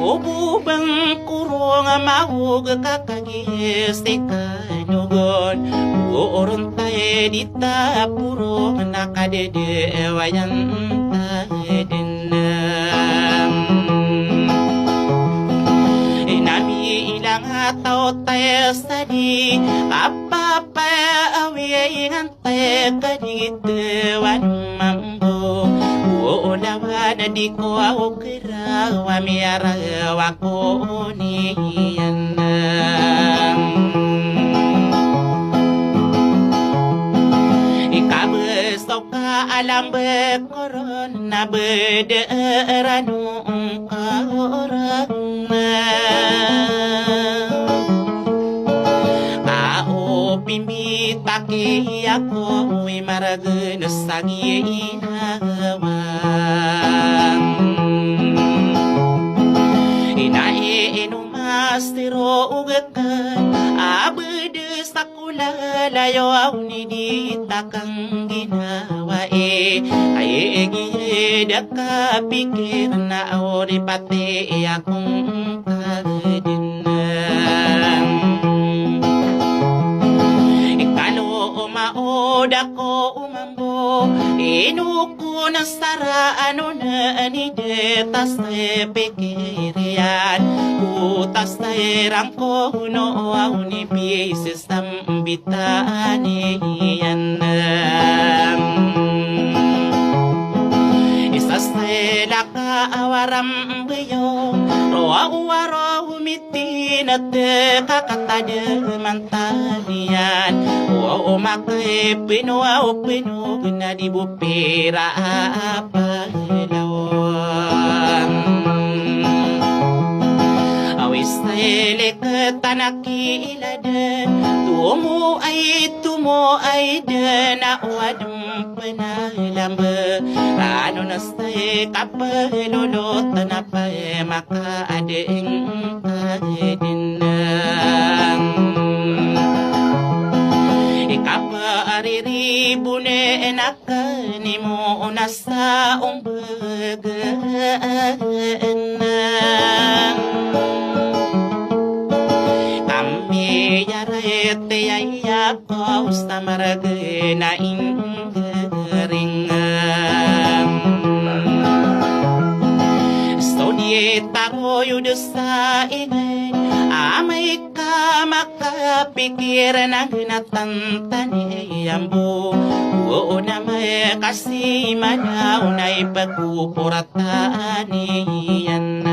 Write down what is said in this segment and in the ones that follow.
Ububang kurung mahug kakagis tikano tugon urun tae dita puro nakadede wayan tae denam nami ilang atau tae sadi apa awiyan tae kadite wan mambo ulawan di ko ukira wa miara wa ko ni soka alam bekoron na bederanu ka orang ao pimbi taki ako imaragun sagi inawang inae enumastiro ugakan abede sakula layo ni ditakang ginawa ay gida pikir na ori pati akong kagadinan ikalo umaod ako umambo inuko ng saraan na anidetas na pikirian utas na irang ko no ni bisis sambitan iyan isastela ka awaram bayo roa uwaro humitin at kakatade mantanian o umakay pinuwa o pinug na di bupira apalawang awis na tanaki iladan tumo ay dana wadam penalamba ano nastay kapalulot na pa maka ading kadinang ikapariri bune enakani mo nasa umbagan kami yarete ya kau stamarage na ingering stodie taro yudusa ingay amay ka makapikir ng natantani yambo oo na may kasi manaw na ipagpupurataan yan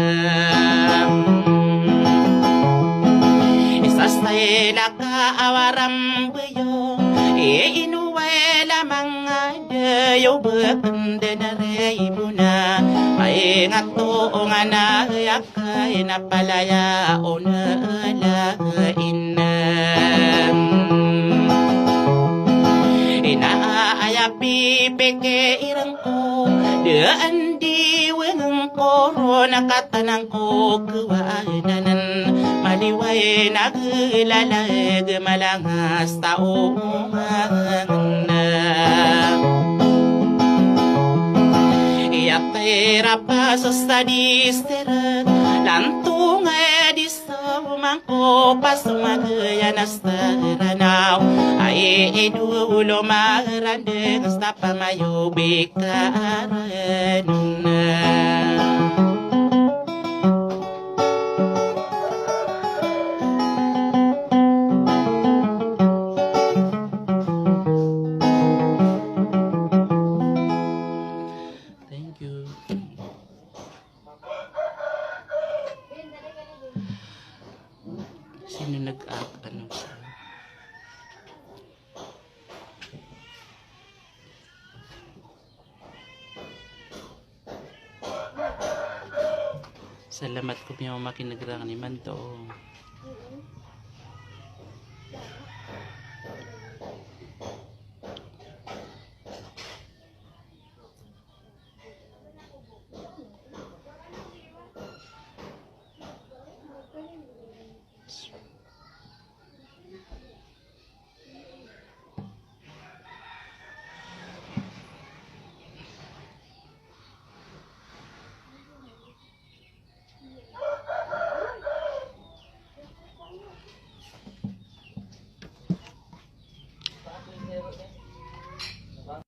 isastay laka awaram bayo inuwela mga dayo bakanda na rey muna maingat to nga na yakay na palaya o na alain inaayapi peke irang ko daan diweng koro nakatanang ko kuwananan maliway naglalag malangas taong iyatera pa sa stadisterat lantung di sumangko pasumagaya nastaranaw ay idulo marandeng sa pamayo bikaran salamat ko piya makinagrang ni Manto. Ero, ya.